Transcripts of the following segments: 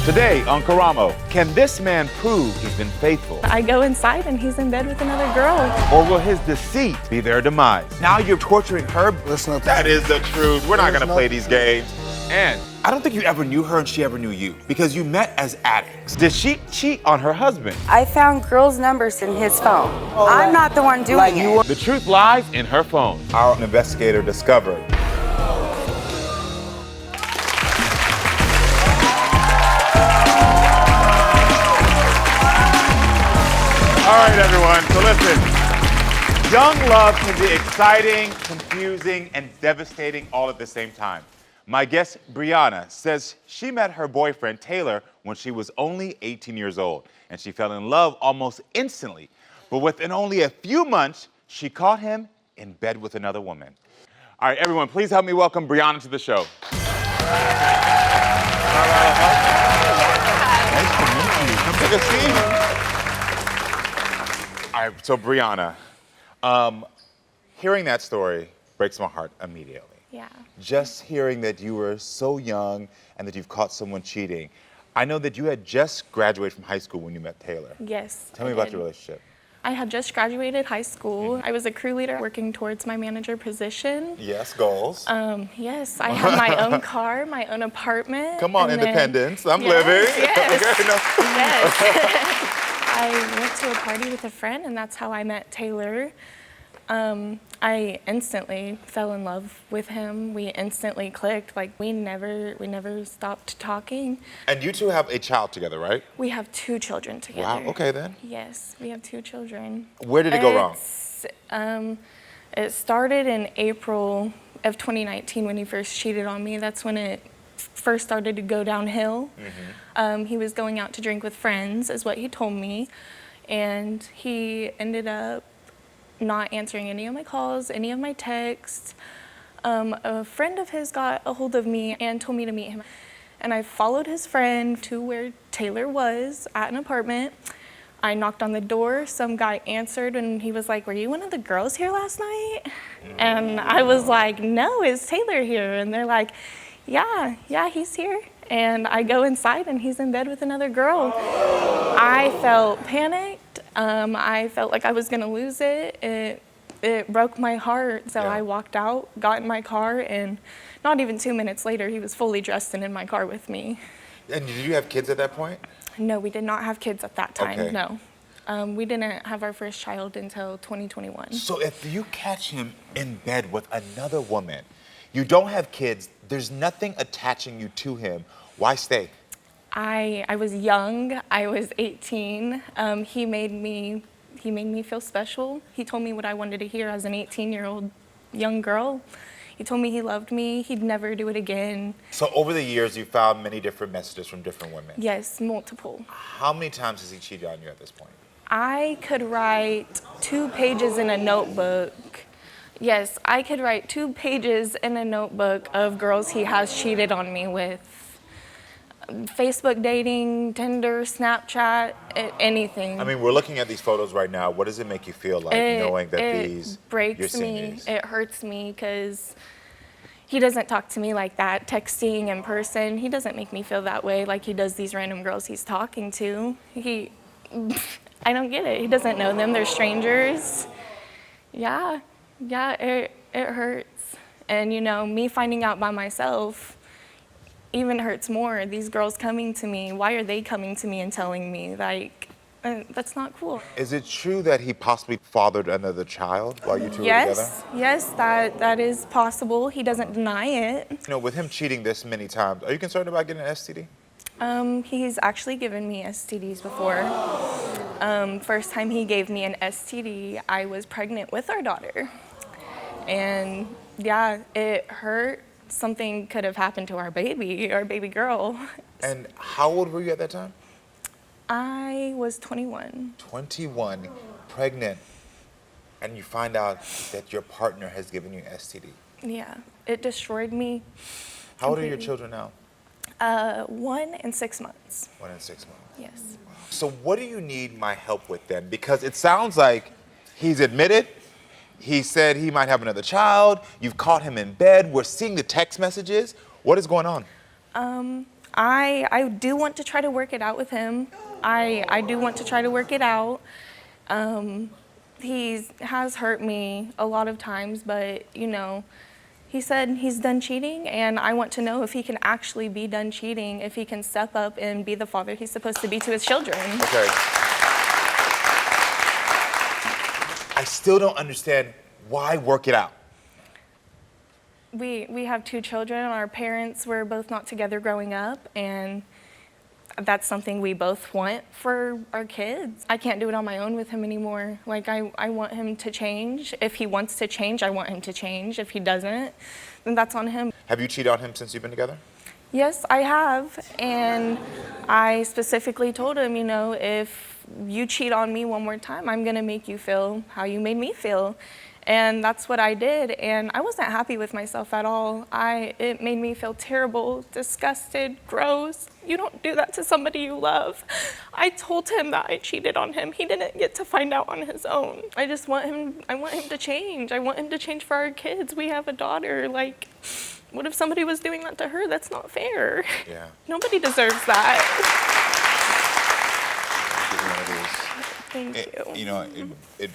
Today on Karamo, can this man prove he's been faithful? I go inside and he's in bed with another girl. Or will his deceit be their demise? Now you're torturing her? Listen up. That is the truth. We're not gonna play these games. And I don't think you ever knew her and she ever knew you because you met as addicts. did she cheat on her husband? I found girls' numbers in his phone. I'm not the one doing it. The truth lies in her phone. Our investigator discovered. All right, everyone, so listen. Young love can be exciting, confusing, and devastating all at the same time. My guest, Brianna, says she met her boyfriend, Taylor, when she was only 18 years old, and she fell in love almost instantly. But within only a few months, she caught him in bed with another woman. All right, everyone, please help me welcome Brianna to the show. Nice to meet you. Come take a seat. All right, so Brianna, hearing that story breaks my heart immediately. Yeah. Just hearing that you were so young and that you've caught someone cheating. I know that you had just graduated from high school when you met Taylor. Yes. Tell me about your relationship. I had just graduated high school. I was a crew leader working towards my manager position. Yes, goals. Yes, I had my own car, my own apartment. Come on, and then- independence. I'm Yes, living. yes. Okay, no. Yes. I went to a party with a friend, and that's how I met Taylor. I instantly fell in love with him. We instantly clicked. Like we never stopped talking. And you two have a child together, right? We have 2 children together. Wow, okay then. Yes, we have 2 children. Where did it go wrong? It started in April of 2019 when he first cheated on me. That's when it first started to go downhill. He was going out to drink with friends, is what he told me. And he ended up not answering any of my calls, any of my texts. A friend of his got a hold of me and told me to meet him. And I followed his friend to where Taylor was at an apartment. I knocked on the door, some guy answered and he was like, "Were you one of the girls here last night?" And I was like, "No, is Taylor here?" And they're like, yeah, he's here. And I go inside and he's in bed with another girl. I felt panicked. I felt like I was gonna lose it. It broke my heart. So I walked out, got in my car, and not even 2 minutes later, he was fully dressed and in my car with me. And did you have kids at that point? No, we did not have kids at that time, Okay. no. We didn't have our first child until 2021. So if you catch him in bed with another woman, you don't have kids, there's nothing attaching you to him, why stay? I was young. I was 18. He made me feel special. He told me what I wanted to hear as an 18-year-old young girl. He told me he loved me. He'd never do it again. So over the years, you found many different messages from different women. Yes, multiple. How many times has he cheated on you at this point? I could write 2 pages in a notebook. Yes, I could write 2 pages in a notebook of girls he has cheated on me with. Facebook dating, Tinder, Snapchat, anything. I mean, we're looking at these photos right now. What does it make you feel like knowing that it breaks me. It hurts me because he doesn't talk to me like that, texting in person. He doesn't make me feel that way like he does these random girls he's talking to. I don't get it. He doesn't know them. They're strangers. Yeah, it hurts. And you know, me finding out by myself even hurts more. These girls coming to me, why are they coming to me and telling me? Like, that's not cool. Is it true that he possibly fathered another child while you two were together? Yes, that is possible. He doesn't deny it. You know, with him cheating this many times, are you concerned about getting an STD? He's actually given me STDs before. First time he gave me an STD, I was pregnant with our daughter. And yeah, it hurt. Something could have happened to our baby girl. And how old were you at that time? I was 21. 21, pregnant, and you find out that your partner has given you an STD. Yeah, it destroyed me. How old are your children now? 1 and 6 months. 1 and 6 months. Yes. So what do you need my help with then? Because it sounds like he's admitted, he said he might have another child, you've caught him in bed, we're seeing the text messages. What is going on? I do want to try to work it out with him. I do want to try to work it out. He has hurt me a lot of times, but you know, he said he's done cheating, and I want to know if he can actually be done cheating, if he can step up and be the father he's supposed to be to his children. Okay. I still don't understand why work it out. We have 2 children. Our parents were both not together growing up, and that's something we both want for our kids. I can't do it on my own with him anymore. Like, I want him to change. If he wants to change, I want him to change. If he doesn't, then that's on him. Have you cheated on him since you've been together? Yes, I have. And I specifically told him, you know, if you cheat on me one more time, I'm gonna make you feel how you made me feel. And that's what I did, and I wasn't happy with myself at all. It made me feel terrible, disgusted, gross. You don't do that to somebody you love. I told him that I cheated on him. He didn't get to find out on his own. I want him to change. I want him to change for our kids. We have a daughter. Like, what if somebody was doing that to her? That's not fair. Yeah. Nobody deserves that. Thank you. You know, it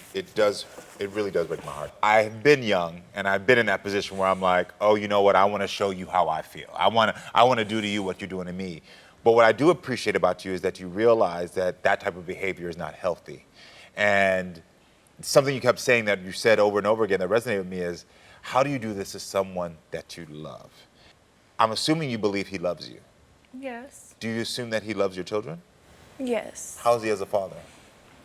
really does break my heart. I've been young, and I've been in that position where I'm like, oh, you know what? I want to show you how I feel. I want to do to you what you're doing to me. But what I do appreciate about you is that you realize that that type of behavior is not healthy. And something you kept saying that you said over and over again that resonated with me is, how do you do this to someone that you love? I'm assuming you believe he loves you. Yes. Do you assume that he loves your children? Yes. How is he as a father?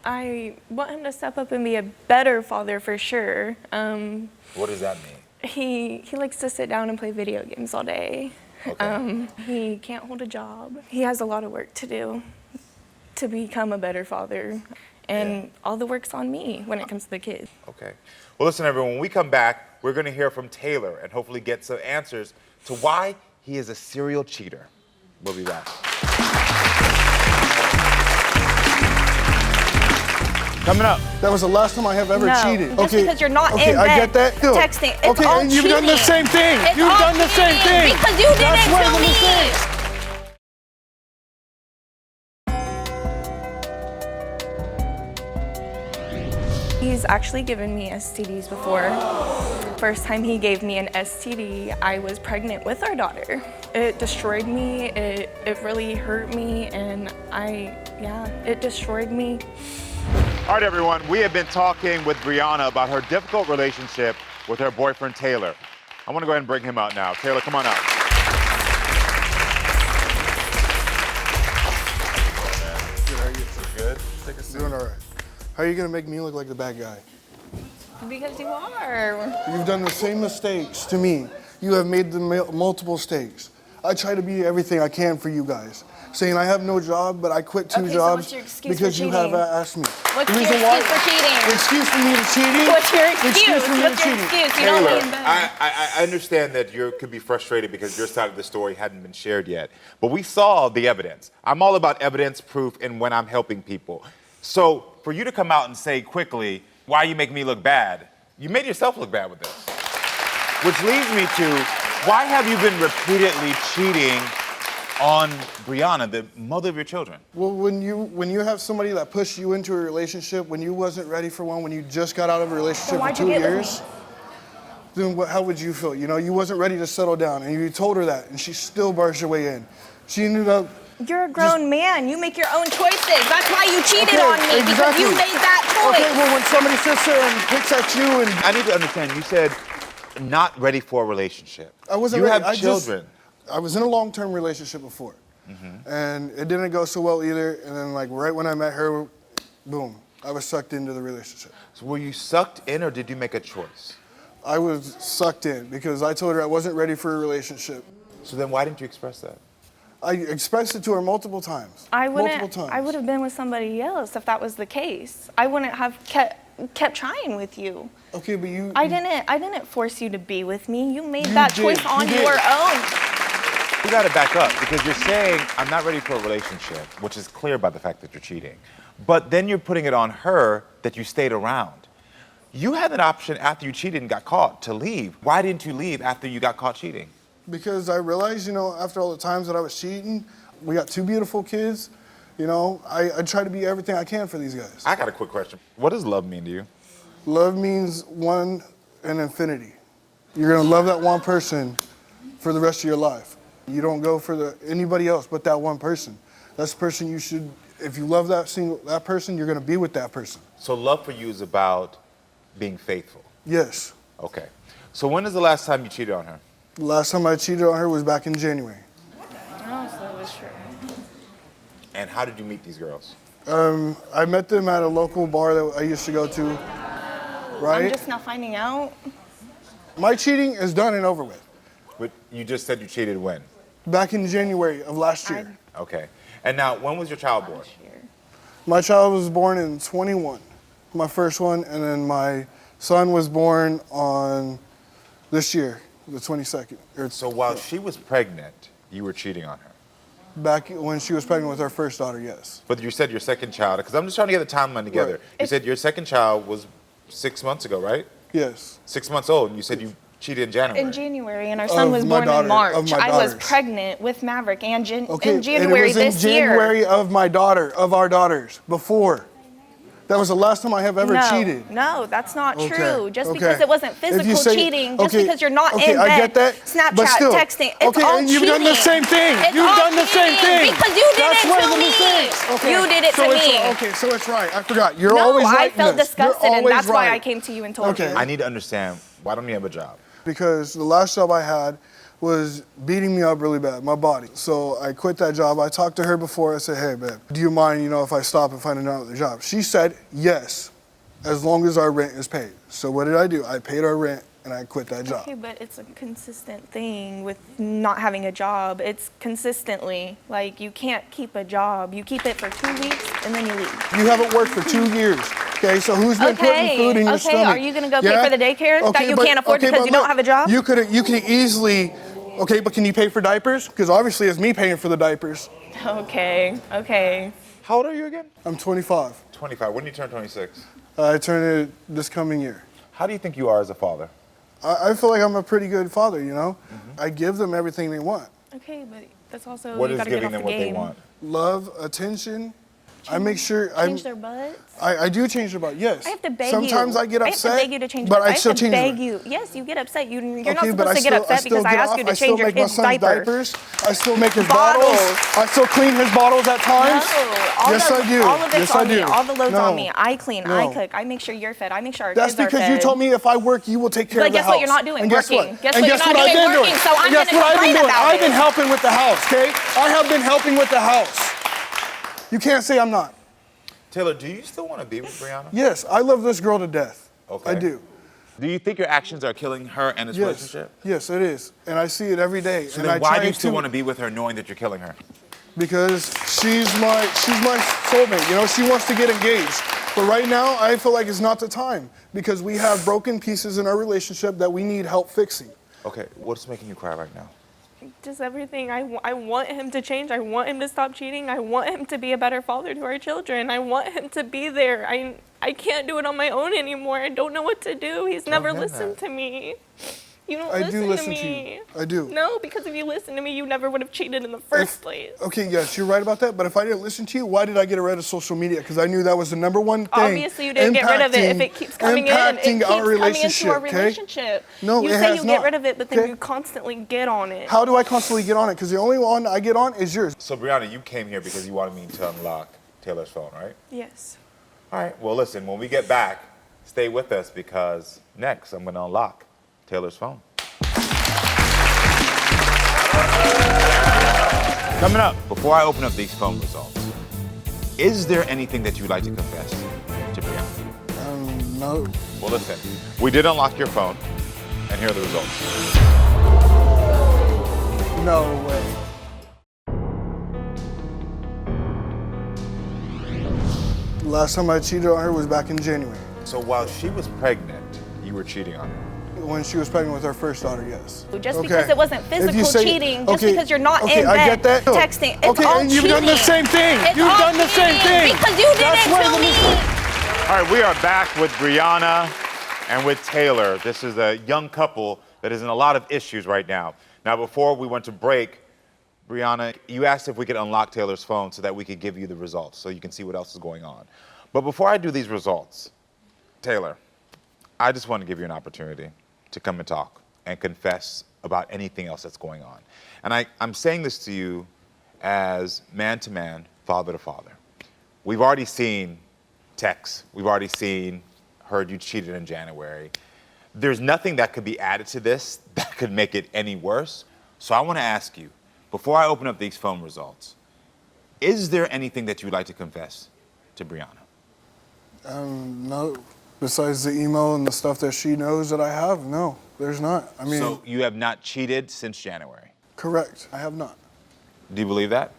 I want him to step up and be a better father for sure. What does that mean? He likes to sit down and play video games all day. Okay. He can't hold a job. He has a lot of work to do to become a better father. And all the work's on me when it comes to the kids. Okay. Well, listen, everyone, when we come back, we're going to hear from Taylor and hopefully get some answers to why he is a serial cheater. We'll be back. Coming up. That was the last time I have ever cheated. Just because you're not in I bed get that. Still. texting, it's all and you've done the cheating. same thing. It's You've all done the same cheating thing. because you did That's it where to the me. mistake. He's actually given me STDs before. First time he gave me an STD, I was pregnant with our daughter. It destroyed me, it really hurt me, and it destroyed me. All right, everyone, we have been talking with Brianna about her difficult relationship with her boyfriend, Taylor. I want to go ahead and bring him out now. Taylor, come on out. Good? Take a seat. Doing all right. How are you going to make me look like the bad guy? Because you are. You've done the same mistakes to me. You have made the multiple mistakes. I try to be everything I can for you guys. Saying I have no job, but I quit 2 Okay, so jobs what's your excuse because for you have cheating? asked me. What's The your reason excuse for cheating? The excuse for me to cheating? What's your excuse? for me What's to your cheating? excuse? You don't Taylor, need them. I understand that you could be frustrated because your side of the story hadn't been shared yet, but we saw the evidence. I'm all about evidence, proof, and when I'm helping people. So for you to come out and say quickly, why you make me look bad, you made yourself look bad with this. Which leads me to, why have you been repeatedly cheating on Brianna, the mother of your children? Well, when you have somebody that pushed you into a relationship when you wasn't ready for one, when you just got out of a relationship for why'd you 2 get with years, then how would you feel? You know, you wasn't ready to settle down, and you told her that, and she still barged your way in. She ended up. You're a grown man. You make your own choices. That's why you cheated Okay, on me, because you exactly. made that choice. Okay, well, when somebody sits there and picks at you and I need to understand, you said not ready for a relationship. I wasn't You ready. have children. I was in a long-term relationship before, and it didn't go so well either. And then, like, right when I met her, boom, I was sucked into the relationship. So were you sucked in or did you make a choice? I was sucked in because I told her I wasn't ready for a relationship. So then why didn't you express that? I expressed it to her multiple times. Multiple times. I would have been with somebody else if that was the case. I wouldn't have kept trying with you. Okay, but you. I didn't force you to be with me. You made that did. choice on You did. your own. You gotta back up because you're saying, I'm not ready for a relationship, which is clear by the fact that you're cheating. But then you're putting it on her that you stayed around. You had an option after you cheated and got caught to leave. Why didn't you leave after you got caught cheating? Because I realized, you know, after all the times that I was cheating, we got 2 beautiful kids. You know, I try to be everything I can for these guys. I got a quick question. What does love mean to you? Love means one and infinity. You're gonna love that one person for the rest of your life. You don't go for anybody else but that one person. That's the person you should, if you love that person, you're gonna be with that person. So love for you is about being faithful. Yes. Okay. So when is the last time you cheated on her? The last time I cheated on her was back in January. Oh, so it was true. And how did you meet these girls? I met them at a local bar that I used to go to, right? I'm just now finding out. My cheating is done and over with. But you just said you cheated when? Back in January of last year. Okay. And now, when was your child born? My child was born in 21, my first one, and then my son was born on this year, the 22nd. So while she was pregnant, you were cheating on her? Back when she was pregnant with our first daughter, yes. But you said your second child, because I'm just trying to get the timeline together. Right. You said your second child was 6 months ago, right? Yes. 6 months old, and you said you cheated in January. In January, and our son was my born daughter- in March. of my I was daughters. pregnant with Maverick and in Okay, January and it was this in year. January of my daughter, of our daughters, before. That was the last time I have ever cheated. No, that's not Okay, true. Just okay. because it wasn't If you physical say- cheating, just okay, because you're not okay, in I bed, get that, Snapchat, but still, texting, it's okay, all and you've done the cheating. same thing. It's You've all done the same cheating thing. because you did That's it one to of the me. mistakes. Okay. You did it so to it's, me. Okay, so it's right. I forgot. You're No, always I right. felt in this. disgusted, You're and always that's why I right. came to you and told Okay. you. I need to understand, why don't you have a job? Because the last job I had was beating me up really bad, my body. So I quit that job. I talked to her before. I said, hey, babe, do you mind, you know, if I stop and find another job? She said, yes, as long as our rent is paid. So what did I do? I paid our rent and I quit that job. Okay, but it's a consistent thing with not having a job. It's consistently, like, you can't keep a job. You keep it for 2 weeks and then you leave. You haven't worked for 2 years. Okay, so who's been putting food in your stomach? Okay, are you gonna go pay for the daycare that you can't afford because but you don't look, have a job? You could easily, okay, but can you pay for diapers? Because obviously it's me paying for the diapers. Okay, okay. How old are you again? I'm 25. 25. When do you turn 26? I turn it this coming year. How do you think you are as a father? I feel like I'm a pretty good father, you know? I give them everything they want. Okay, but that's also, What you is gotta get giving off them the what game. they want? Love, attention. I make sure Change their butts? I do change their butt, yes. I have to beg you. Sometimes I get upset. I have to beg you to change but butts. I still have to change beg them. you. Yes, you get upset. You're not Okay, but supposed to get upset because I asked you to change your I still kid's make my son's diaper. diapers. I still make his Bottles. bottles. I still clean his bottles at times. No, Yes, I do. All of it's Yes, I on me. do. All the load's No. on me. I clean, I No. cook, I make sure you're fed, I make sure our That's kids are because fed. you told me if I work, you will take care But of the guess house. what you're not doing? And guess Working. what? Guess And what you're guess not what I've doing? been doing? Working. So I'm Guess gonna what I've been complain doing? about I've been it. helping with the house, okay? I have been helping with the house. You can't say I'm not. Taylor, do you still want to be with Brianna? Yes, I love this girl to death. Okay. I do. Do you think your actions are killing her and this Yes. relationship? Yes, it is. And I see it every day. So and then I why try do you still want to be with her knowing that you're killing her? Because she's my soulmate. You know, she wants to get engaged. But right now, I feel like it's not the time because we have broken pieces in our relationship that we need help fixing. Okay, what's making you cry right now? Just everything. I want him to change. I want him to stop cheating. I want him to be a better father to our children. I want him to be there. I can't do it on my own anymore. I don't know what to do. He's never hear listened that. to me. You don't I do listen to to me. you. I do. No, because if you listened to me, you never would have cheated in the first place. Okay, yes, you're right about that. But if I didn't listen to you, why did I get rid of social media? Because I knew that was the number one thing. Obviously, you didn't get rid of it. If it keeps coming in, it keeps our coming relationship, into our okay? relationship. No, you it say has you not. get rid of it, but then Okay? you constantly get on it. How do I constantly get on it? Because the only one I get on is yours. So Brianna, you came here because you wanted me to unlock Taylor's phone, right? Yes. All right, well listen, when we get back, stay with us because next I'm gonna unlock Taylor's phone. Coming up, before I open up these phone results, is there anything that you'd like to confess to Brianna? No. Well listen, we did unlock your phone, and here are the results. No way. Last time I cheated on her was back in January. So while she was pregnant, you were cheating on her. When she was pregnant with our first daughter, yes. Just Okay. because it wasn't If you physical say- cheating, just okay, because you're not okay, in I bed get that. texting, it's Okay, all and you've done the cheating. same thing. It's You've all done the same cheating thing. because you did That's it where to the me. mistake- All right, we are back with Brianna and with Taylor. This is a young couple that is in a lot of issues right now. Now, before we went to break, Brianna, you asked if we could unlock Taylor's phone so that we could give you the results so you can see what else is going on. But before I do these results, Taylor, I just want to give you an opportunity to come and talk and confess about anything else that's going on. And I'm saying this to you as man to man, father to father. We've already seen texts. We've already heard you cheated in January. There's nothing that could be added to this that could make it any worse. So I want to ask you, before I open up these phone results, is there anything that you'd like to confess to Brianna? No. Besides the email and the stuff that she knows that I have, no, there's not. I mean. So you have not cheated since January? Correct, I have not. Do you believe that?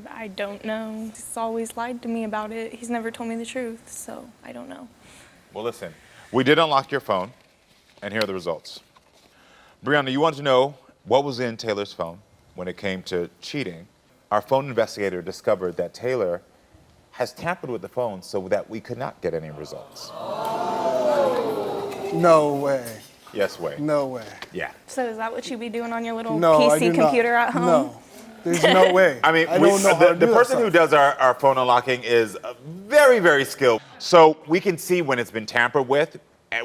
I don't know. He's always lied to me about it. He's never told me the truth, so I don't know. Well, listen, we did unlock your phone, and here are the results. Brianna, you wanted to know what was in Taylor's phone when it came to cheating. Our phone investigator discovered that Taylor has tampered with the phone so that we could not get any results. No way. Yes, way. No way. Yeah. So is that what you be doing on your little No, I PC do computer not. at home? No, there's no way. I mean, I don't know how to the do person that who stuff. does our phone unlocking is very, very skilled. So we can see when it's been tampered with,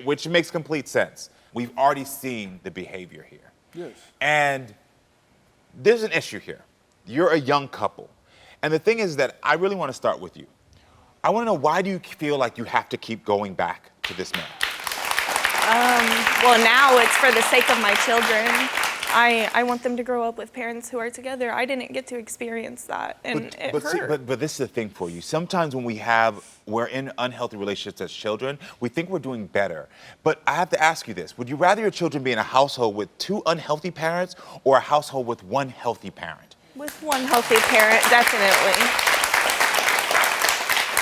which makes complete sense. We've already seen the behavior here. Yes. And there's an issue here. You're a young couple. And the thing is that I really want to start with you. I want to know, why do you feel like you have to keep going back to this man? Well, now it's for the sake of my children. I want them to grow up with parents who are together. I didn't get to experience that, and it hurt. But this is the thing for you. Sometimes when we're in unhealthy relationships as children, we think we're doing better. But I have to ask you this. Would you rather your children be in a household with 2 unhealthy parents or a household with 1 healthy parent? With 1 healthy parent, definitely.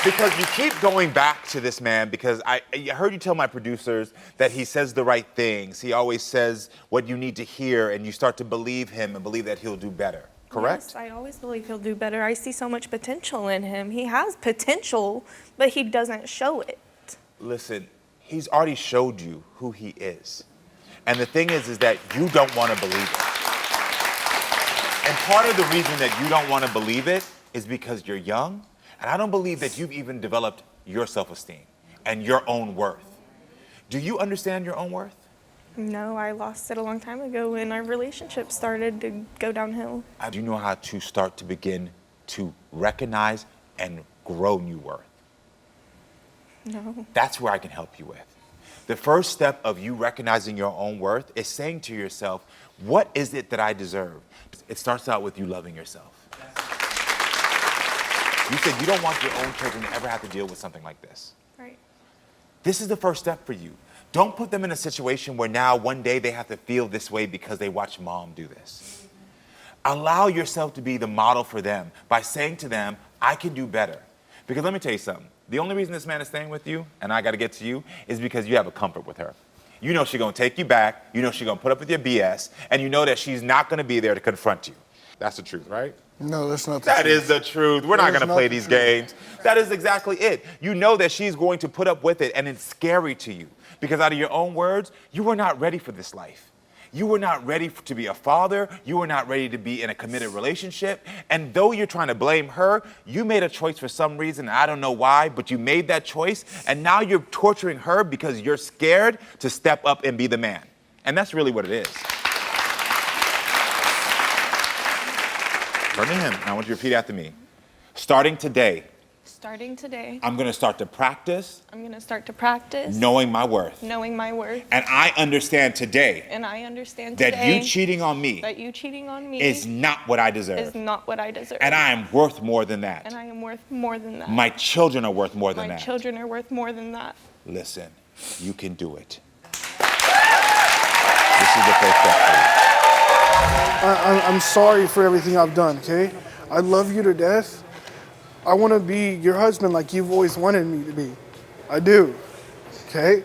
Because you keep going back to this man, because I heard you tell my producers that he says the right things. He always says what you need to hear, and you start to believe him and believe that he'll do better. Correct? Yes, I always believe he'll do better. I see so much potential in him. He has potential, but he doesn't show it. Listen, he's already showed you who he is. And the thing is that you don't want to believe it. And part of the reason that you don't want to believe it is because you're young. And I don't believe that you've even developed your self-esteem and your own worth. Do you understand your own worth? No, I lost it a long time ago when our relationship started to go downhill. Do you know how to start to begin to recognize and grow new worth? No. That's where I can help you with. The first step of you recognizing your own worth is saying to yourself, what is it that I deserve? It starts out with you loving yourself. You said you don't want your own children to ever have to deal with something like this. Right. This is the first step for you. Don't put them in a situation where now one day they have to feel this way because they watch mom do this. Allow yourself to be the model for them by saying to them, I can do better. Because let me tell you something. The only reason this man is staying with you, and I got to get to you, is because you have a comfort with her. You know she's going to take you back. You know she's going to put up with your BS. And you know that she's not going to be there to confront you. That's the truth, right? No, that's not the That truth. is the truth. We're not going to play these games. That is exactly it. You know that she's going to put up with it, and it's scary to you. Because out of your own words, you were not ready for this life. You were not ready to be a father. You were not ready to be in a committed relationship. And though you're trying to blame her, you made a choice for some reason. I don't know why, but you made that choice. And now you're torturing her because you're scared to step up and be the man. And that's really what it is. Turn to him. I want you to repeat after me. Starting today, I'm going to start to practice knowing my worth. And I understand today that you cheating on me is not what I deserve. And I am worth more than that. My children are worth more than that. Listen, you can do it. This is the first step for you. I'm sorry for everything I've done, okay? I love you to death. I want to be your husband like you've always wanted me to be. I do, okay?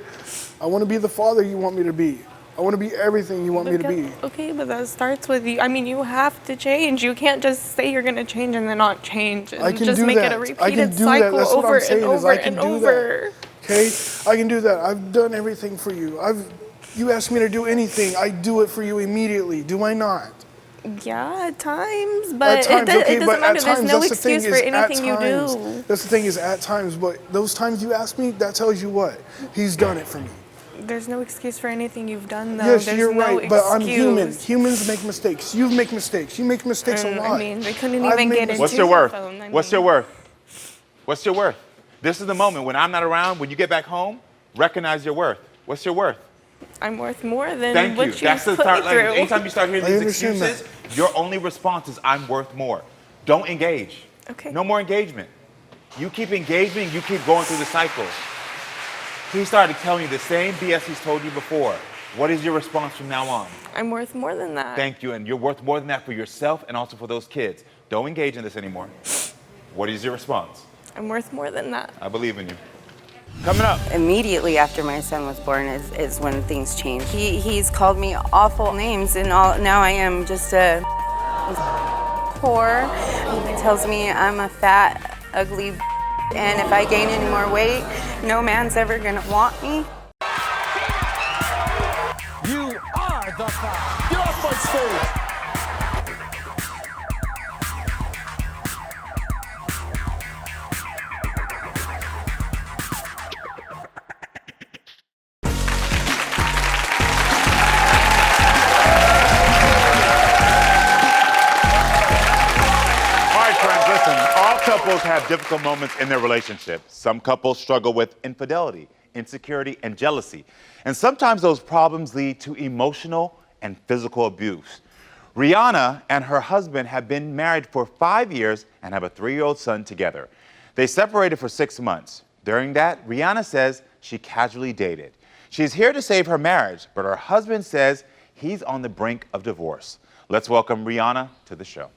I want to be the father you want me to be. I want to be everything you want me to be. Okay, but that starts with you. I mean, you have to change. You can't just say you're going to change and then not change. And I can just do make that. it a I repeated can do cycle that. That's what over I'm saying and is over I can and do over. that. Okay? I can do that. I've done everything for you. You ask me to do anything, I do it for you immediately. Do I not? Yeah, at times, but At times, okay, it but doesn't at matter. times, There's no that's the thing excuse for is, at anything you times. do. That's the thing is, at times, but those times you ask me, that tells you what? He's done it for me. There's no excuse for anything you've done, though. Yes, There's you're no right, but I'm human. excuse. Humans make mistakes. You make mistakes. You make mistakes a lot. I mean, they couldn't I've even made get into mistakes. What's your worth? phone. I What's mean, your worth? What's your worth? This is the moment when I'm not around, when you get back home, recognize your worth. What's your worth? I'm worth more than Thank what you. you That's the put start. me Like, through. anytime you start hearing I these understand excuses, your only response is I'm worth more. Don't engage. Okay. No more engagement. You keep engaging, you keep going through the cycle. He started telling you the same BS he's told you before. What is your response from now on? I'm worth more than that. Thank you, and you're worth more than that for yourself and also for those kids. Don't engage in this anymore. What is your response? I'm worth more than that. I believe in you. Coming up. Immediately after my son was born is when things changed. He's called me awful names, and now I am just a whore. He tells me I'm a fat, ugly, and if I gain any more weight, no man's ever gonna want me. You are the fight. Get off my stage. All right, friends, listen. All couples have difficult moments in their relationship. Some couples struggle with infidelity, insecurity, and jealousy. And sometimes those problems lead to emotional and physical abuse. Rihanna and her husband have been married for 5 years and have a 3-year-old son together. They separated for 6 months. During that, Rihanna says she casually dated. She's here to save her marriage, but her husband says he's on the brink of divorce. Let's welcome Rihanna to the show.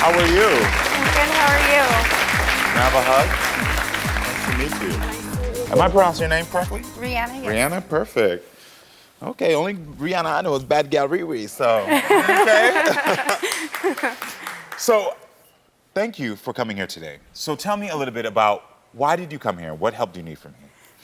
How are you? I'm good. How are you? Can I have a hug? Nice to meet you. Am I pronouncing your name correctly? Rihanna, yes. Rihanna, perfect. Okay, only Rihanna I know is Bad Gal Riri, so. Okay. So, thank you for coming here today. So tell me a little bit about why did you come here? What help do you need from me?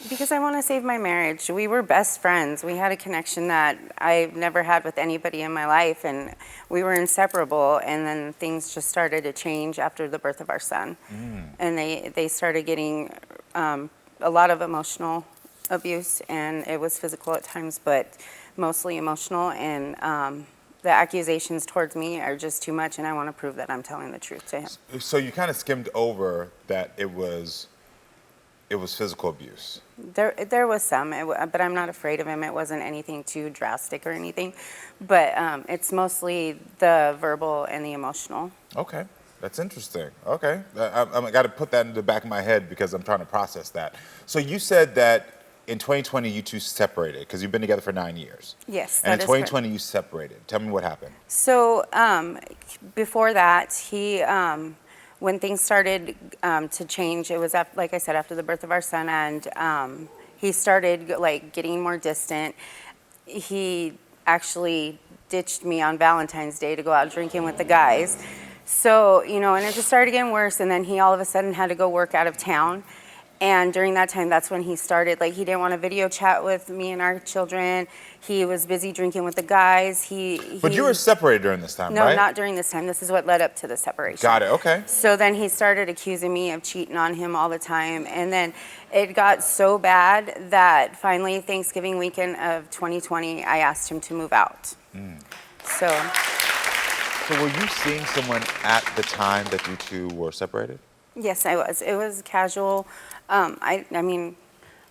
Because I want to save my marriage. We were best friends. We had a connection that I've never had with anybody in my life, and we were inseparable. And then things just started to change after the birth of our son. And they started getting a lot of emotional abuse, and it was physical at times, but mostly emotional. And the accusations towards me are just too much, and I want to prove that I'm telling the truth to him. So you kind of skimmed over that it was physical abuse. There was some, but I'm not afraid of him. It wasn't anything too drastic or anything, but it's mostly the verbal and the emotional. Okay, that's interesting. Okay, I got to put that in the back of my head because I'm trying to process that. So you said that in 2020 you two separated because you've been together for 9 years. Yes, And that in is 2020 you separated. Tell me what happened. So before that, he, when things started to change, it was like I said, after the birth of our son, and he started like getting more distant. He actually ditched me on Valentine's Day to go out drinking with the guys. So, and it just started getting worse, and then he all of a sudden had to go work out of town. And during that time, that's when he started, like, he didn't want to video chat with me and our children. He was busy drinking with the guys. But you were separated during this time, No, right? not during this time. This is what led up to the separation. Got it, okay. So then he started accusing me of cheating on him all the time. And then it got so bad that finally, Thanksgiving weekend of 2020, I asked him to move out. So were you seeing someone at the time that you two were separated? yes, I was. It was casual. I mean,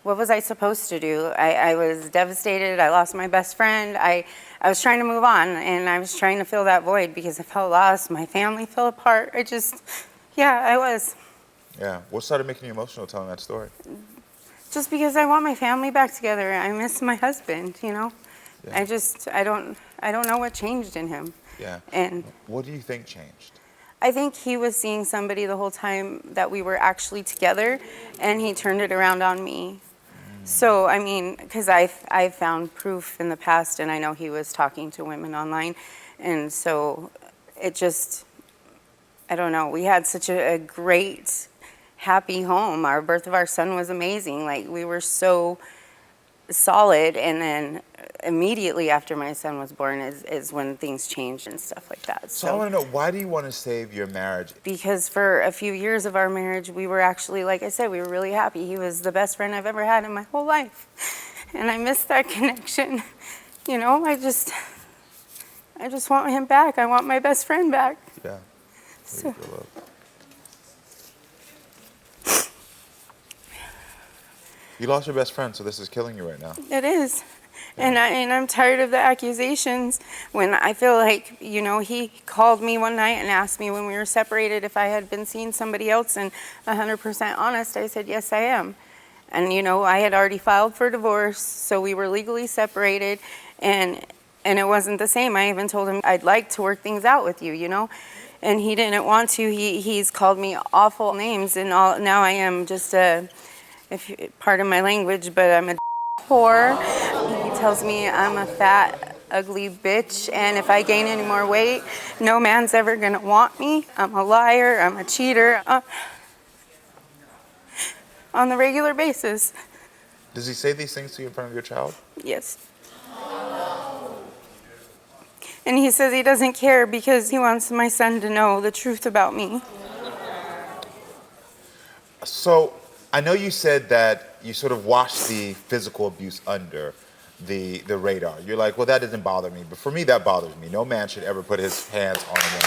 what was I supposed to do? I was devastated. I lost my best friend. I was trying to move on, and I was trying to fill that void because I felt lost. My family fell apart. I was. Yeah. What started making you emotional telling that story? Just because I want my family back together. I miss my husband, Yeah. I don't know what changed in him. Yeah. And What do you think changed? I think he was seeing somebody the whole time that we were actually together, and he turned it around on me. So, I mean, because I found proof in the past, and I know he was talking to women online, and so it just, I don't know. We had such a great, happy home. Our birth of our son was amazing. Like, we were so solid, and then immediately after my son was born is when things changed and stuff like that. So I want to know, why do you want to save your marriage? Because for a few years of our marriage, we were actually, like I said, we were really happy. He was the best friend I've ever had in my whole life. And I miss that connection. You know, I just want him back. I want my best friend back. Yeah. So. You lost your best friend, so this is killing you right now. It is. And I'm tired of the accusations. When I feel like, you know, he called me one night and asked me when we were separated if I had been seeing somebody else, and 100% honest, I said, yes, I am. And, you know, I had already filed for divorce, so we were legally separated, and it wasn't the same. I even told him I'd like to work things out with you, you know, and he didn't want to. He's called me awful names, and now I am just pardon my language, but I'm a whore. He tells me I'm a fat, ugly bitch, and if I gain any more weight, no man's ever gonna want me. I'm a liar, I'm a cheater, on the regular basis. Does he say these things to you in front of your child? Yes. And he says he doesn't care because he wants my son to know the truth about me. So, I know you said that you sort of washed the physical abuse under the radar. You're like, well, that doesn't bother me. But for me, that bothers me. No man should ever put his hands on a woman.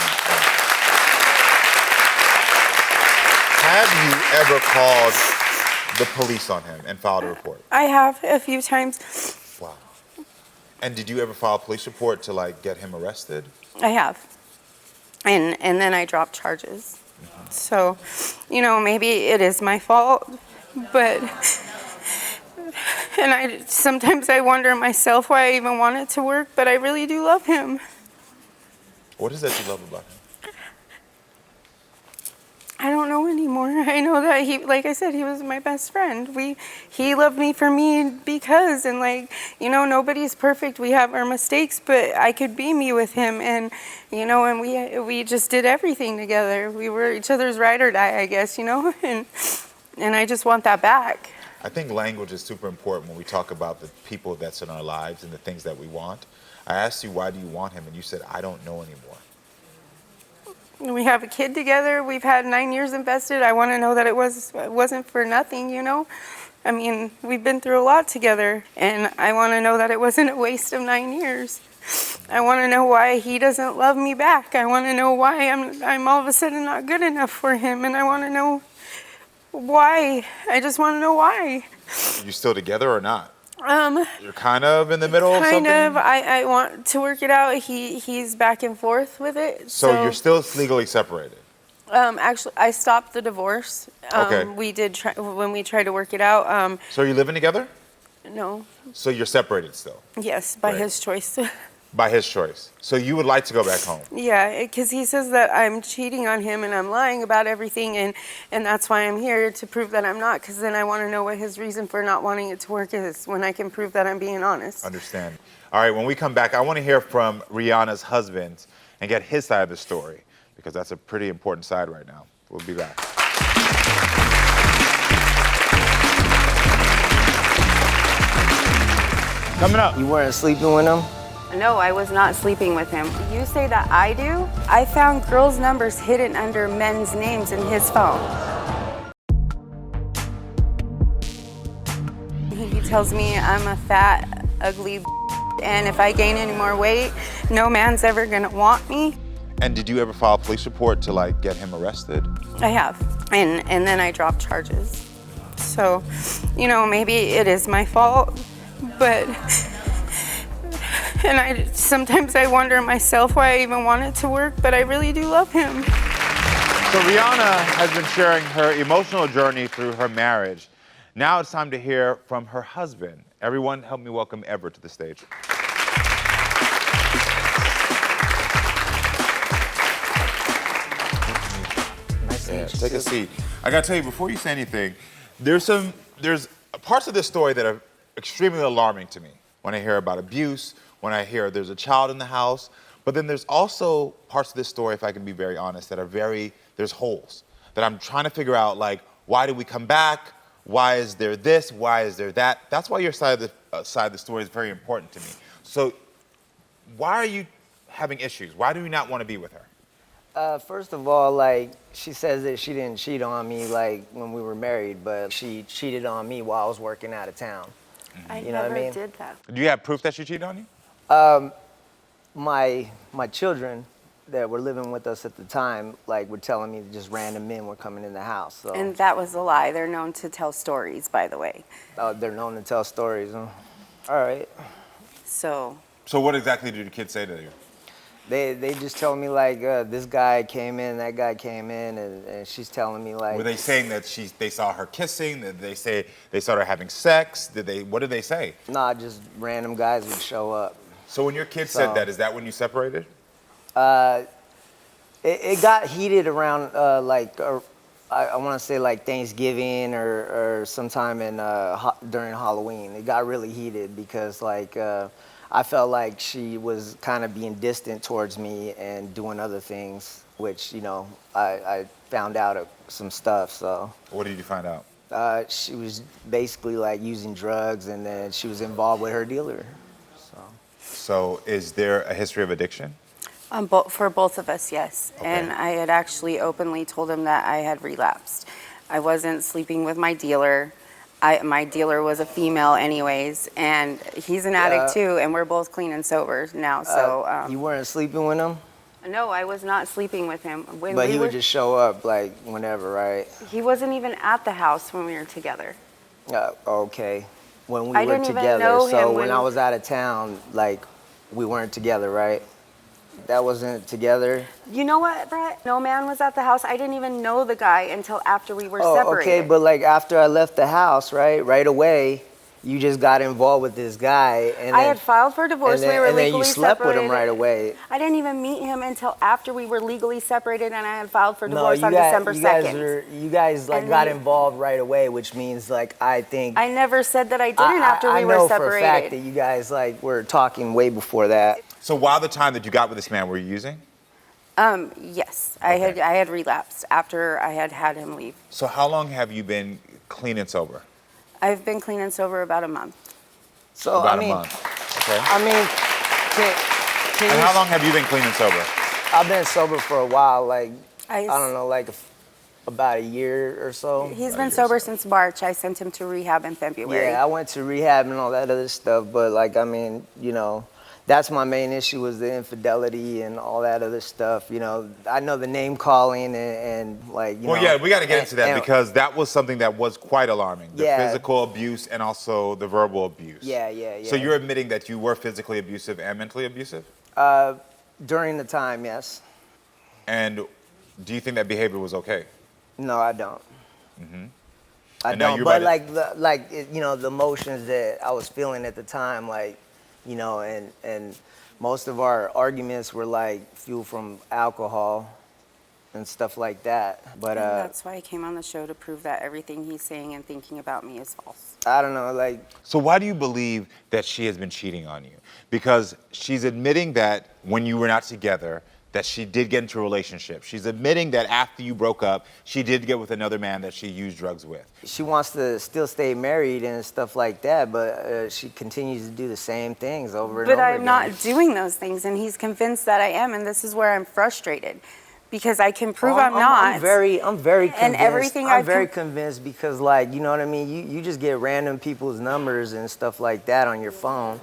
Have you ever called the police on him and filed a report? I have a few times. Wow. And did you ever file a police report to, like, get him arrested? I have. And then I dropped charges. So, you know, maybe it is my fault, but, and sometimes I wonder myself why I even want it to work, but I really do love him. What is that you love about him? I don't know anymore. I know that he, like I said, he was my best friend. He loved me for me because, and like, you know, nobody's perfect. We have our mistakes, but I could be me with him, and, you know, and we just did everything together. We were each other's ride or die, I guess, you know, and I just want that back. I think language is super important when we talk about the people that's in our lives and the things that we want. I asked you, why do you want him? And you said, I don't know anymore. We have a kid together. We've had 9 years invested. I want to know that it wasn't for nothing, you know? I mean, we've been through a lot together, and I want to know that it wasn't a waste of 9 years. I want to know why he doesn't love me back. I want to know why I'm all of a sudden not good enough for him, and I want to know why. I just want to know why. Are you still together or not? You're kind of in the middle of something? Kind of. I want to work it out. He's back and forth with it. So you're still legally separated? Actually, I stopped the divorce. Okay. We did try, when we tried to work it out. So are you living together? No. So you're separated still? Yes, by Right. his choice. By his choice. So you would like to go back home? Yeah, because he says that I'm cheating on him and I'm lying about everything, and that's why I'm here, to prove that I'm not, because then I want to know what his reason for not wanting it to work is, when I can prove that I'm being honest. Understand. All right, when we come back, I want to hear from Rihanna's husband and get his side of the story, because that's a pretty important side right now. We'll be back. Coming up. You weren't sleeping with him? No, I was not sleeping with him. You say that I do? I found girls' numbers hidden under men's names in his phone. He tells me I'm a fat, ugly and if I gain any more weight, no man's ever gonna want me. And did you ever file a police report to, like, get him arrested? I have, and then I dropped charges. So, you know, maybe it is my fault, but, and sometimes I wonder myself why I even want it to work, but I really do love him. So Rihanna has been sharing her emotional journey through her marriage. Now it's time to hear from her husband. Everyone, help me welcome Everett to the stage. Yeah, take a seat. I gotta tell you, before you say anything, there's parts of this story that are extremely alarming to me. When I hear about abuse, when I hear there's a child in the house, but then there's also parts of this story, if I can be very honest, that are there's holes that I'm trying to figure out, like, Why did we come back? Why is there this? Why is there that? That's why your side of the story is very important to me. So why are you having issues? Why do you not want to be with her? First of all, like, she says that she didn't cheat on me, like, when we were married, but she cheated on me while I was working out of town. I You know what I never mean? did that. Do you have proof that she cheated on you? My children that were living with us at the time, like, were telling me that just random men were coming in the house. So And that was a lie. They're known to tell stories, by the way. they're known to tell stories. Huh? All right. So So what exactly did your kids say to you? They just tell me, like, this guy came in, that guy came in, and she's telling me, like... Were they saying that they saw her kissing? Did they say they saw her having sex? What did they say? Nah, just random guys would show up. So when your kids said that, is that when you separated? It got heated around, I want to say, like, Thanksgiving or sometime during Halloween. It got really heated because, like, I felt like she was kind of being distant towards me and doing other things, which, you know, I found out some stuff, so. What did you find out? She was basically, like, using drugs, and then she was involved with her dealer, so. So is there a history of addiction? for both of us, yes. Okay. And I had actually openly told him that I had relapsed. I wasn't sleeping with my dealer. My dealer was a female anyways, and he's an addict too, and we're both clean and sober now, so. You weren't sleeping with him? No, I was not sleeping with him. But he would just show up, like, whenever, right? He wasn't even at the house when we were together. Okay. When we I were didn't even together, know so him when when- I was out of town, like, we weren't together, right? That wasn't together? You know what, Brett? No man was at the house. I didn't even know the guy until after we were Oh, separated. okay, but like after I left the house, right away, you just got involved with this guy, and I then, had filed for divorce. We were and then legally you slept separated. with him right away. I didn't even meet him until after we were legally separated, and I had filed for No, divorce on December 2nd. you guys like And got then- involved right away, which means like I think I never said that I didn't after we I were know separated. for a fact that you guys like were talking way before that. So while the time that you got with this man, were you using? Yes, I had relapsed after I had had him leave. So how long have you been clean and sober? I've been clean and sober about a month. So About I mean, a month. Okay. I mean, can And you how long have you been clean and sober? I've been sober for a while, like I don't know, like about a year or so. He's been sober since March. I sent him to rehab in February. Yeah, I went to rehab and all that other stuff, but like I mean, you know, that's my main issue was the infidelity and all that other stuff. You know, I know the name calling and like, you know. Well, yeah, we got to get into that and- because that was something that was quite alarming. The Yeah. physical abuse and also the verbal abuse. Yeah. So you're admitting that you were physically abusive and mentally abusive? During the time, yes. And do you think that behavior was okay? No, I don't. I And now don't. you're But about like you know, the emotions that I was feeling at the time, like, you know, and most of our arguments were like fueled from alcohol and stuff like that. But And that's why I came on the show to prove that everything he's saying and thinking about me is false. I don't know, like, So why do you believe that she has been cheating on you? Because she's admitting that when you were not together, that she did get into a relationship. She's admitting that after you broke up, she did get with another man that she used drugs with. she wants to still stay married and stuff like that, but she continues to do the same things over and But over I'm again. not doing those things, and he's convinced that I am, and this is where I'm frustrated. Because I can prove I'm not. I'm very convinced. And everything I'm I very can- convinced because, like, you know what I mean? You just get random people's numbers and stuff like that on your phone.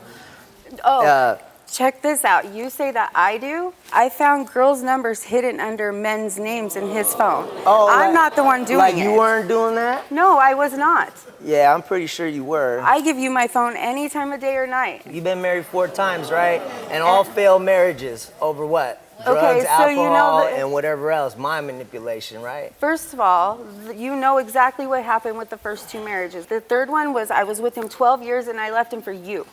Oh, check this out. You say that I do. I found girls' numbers hidden under men's names in his phone. Oh, I'm like- not the one doing Like it. you weren't doing that? No, I was not. Yeah, I'm pretty sure you were. I give you my phone any time of day or night. You've been married 4 times, right? And all failed marriages over what? Drugs, Okay, so you know alcohol, that- and whatever else. Mind manipulation, right? First of all, you know exactly what happened with the first 2 marriages. The third one was I was with him 12 years and I left him for you.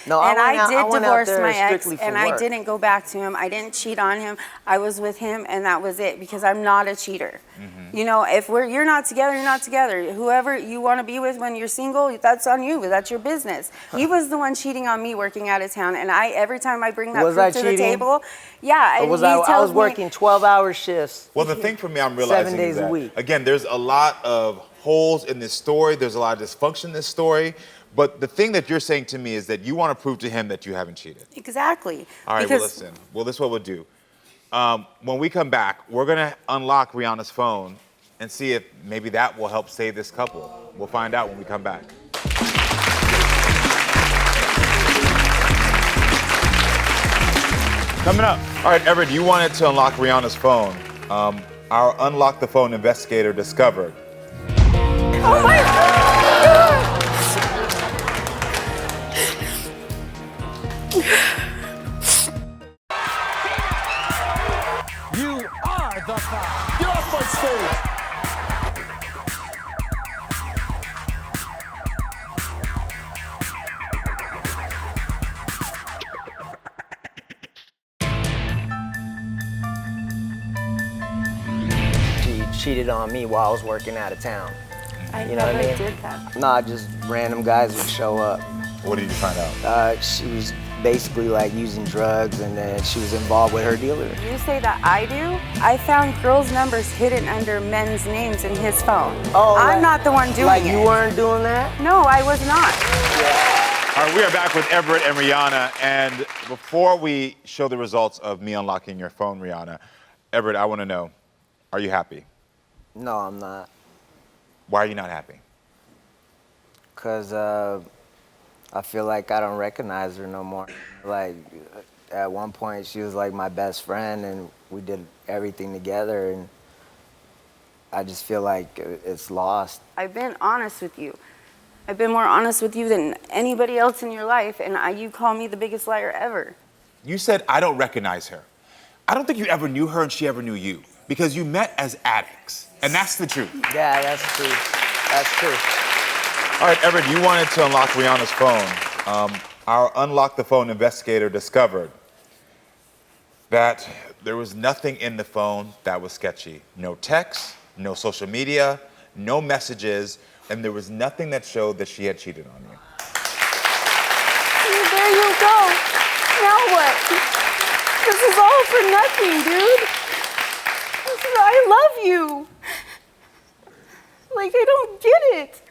No, And I went did out divorce there my ex, strictly for and I work. didn't go back to him. I didn't cheat on him. I was with him, and that was it. Because I'm not a cheater. You know, if you're not together, you're not together. Whoever you want to be with when you're single, that's on you. That's your business. He was the one cheating on me, working out of town, and every time I bring that Was proof I to the cheating? table, yeah, Or and was he I tells was working 12-hour shifts. Well, the thing for me I'm realizing 7 days is that, a week. again, there's a lot of holes in this story. There's a lot of dysfunction in this story. But the thing that you're saying to me is that you want to prove to him that you haven't cheated. Exactly. All right, well, listen. Well, this is what we'll do. When we come back, we're going to unlock Rihanna's phone and see if maybe that will help save this couple. We'll find out when we come back. Coming up. All right, Everett, you wanted to unlock Rihanna's phone. Our Unlock the Phone investigator discovered. Oh my God! You are the five. Get off my stage. She cheated on me while I was working out of town. I You know what I never mean? did that. Nah, just random guys would show up. What did you find out? She was basically like using drugs, and then she was involved with her dealer. You say that I do? I found girls' numbers hidden under men's names in his phone. I'm not the one doing like it. Like you weren't doing that? No, I was not. All right, we are back with Everett and Rihanna. And before we show the results of me unlocking your phone, Rihanna, Everett, I want to know, are you happy? No, I'm not. Why are you not happy? Because I feel like I don't recognize her no more. Like, at one point, she was like my best friend, and we did everything together, and I just feel like it's lost. I've been honest with you. I've been more honest with you than anybody else in your life, and you call me the biggest liar ever. You said, I don't recognize her. I don't think you ever knew her and she ever knew you, because you met as addicts, and that's the truth. Yeah, that's true. That's true. All right, Everett, you wanted to unlock Rihanna's phone. Our Unlock the Phone investigator discovered that there was nothing in the phone that was sketchy. No text, no social media, no messages, and there was nothing that showed that she had cheated on you. There you go. Now what? This is all for nothing, dude. I love you. Like, I don't get it.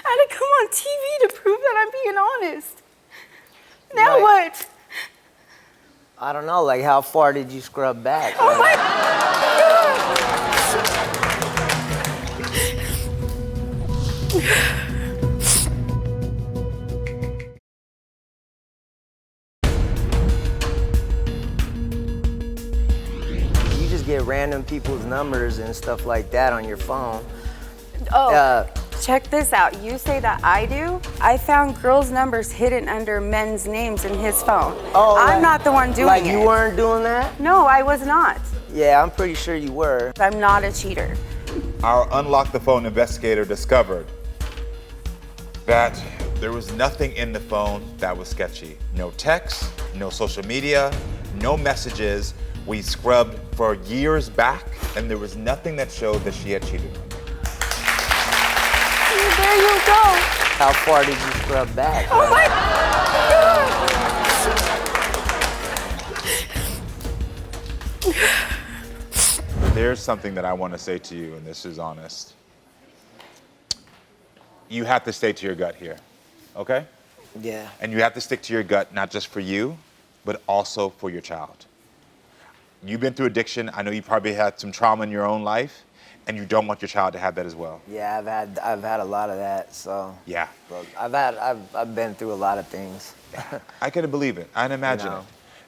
I had to come on TV to prove that I'm being honest. Now what? I don't know, like how far did you scrub back? Oh my You just get random people's numbers and stuff like that on your phone. Oh, check this out. You say that I do? I found girls' numbers hidden under men's names in his phone. I'm not the one doing it. Like you weren't doing that? No, I was not. Yeah, I'm pretty sure you were. I'm not a cheater. Our Unlock the Phone investigator discovered that there was nothing in the phone that was sketchy. No text, no social media, no messages. We scrubbed for years back, and there was nothing that showed that she had cheated on you. There you go. How far did you scrub back? Oh my God. There's something that I want to say to you, and this is honest. You have to stay to your gut here, okay? Yeah. And you have to stick to your gut, not just for you, but also for your child. You've been through addiction. I know you probably had some trauma in your own life, and you don't want your child to have that as well. Yeah, I've had a lot of that. So yeah, look, I've been through a lot of things. I can believe it. I can imagine You know. it.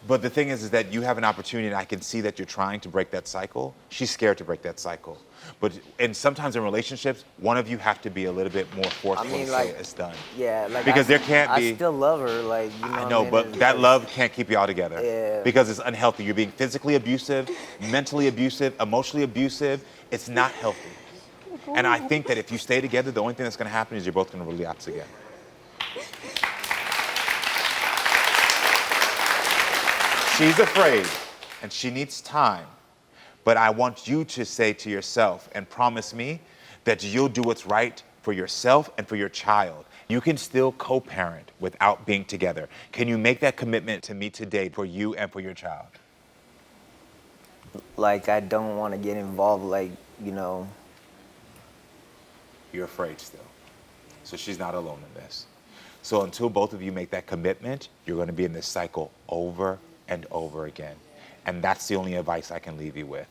But the thing is that you have an opportunity, and I can see that you're trying to break that cycle. She's scared to break that cycle. And sometimes in relationships, one of you have to be a little bit more forceful until it's done. Yeah, like because there can't be. I still love her, like you know. I know, but that love can't keep you all together. Yeah. Because it's unhealthy. You're being physically abusive, mentally abusive, emotionally abusive. It's not healthy. And I think that if you stay together, the only thing that's going to happen is you're both going to relapse again. She's afraid, and she needs time. But I want you to say to yourself and promise me that you'll do what's right for yourself and for your child. You can still co-parent without being together. Can you make that commitment to me today for you and for your child? Like I don't want to get involved, like you know. you're afraid still. So she's not alone in this. So until both of you make that commitment, you're going to be in this cycle over and over again. And that's the only advice I can leave you with.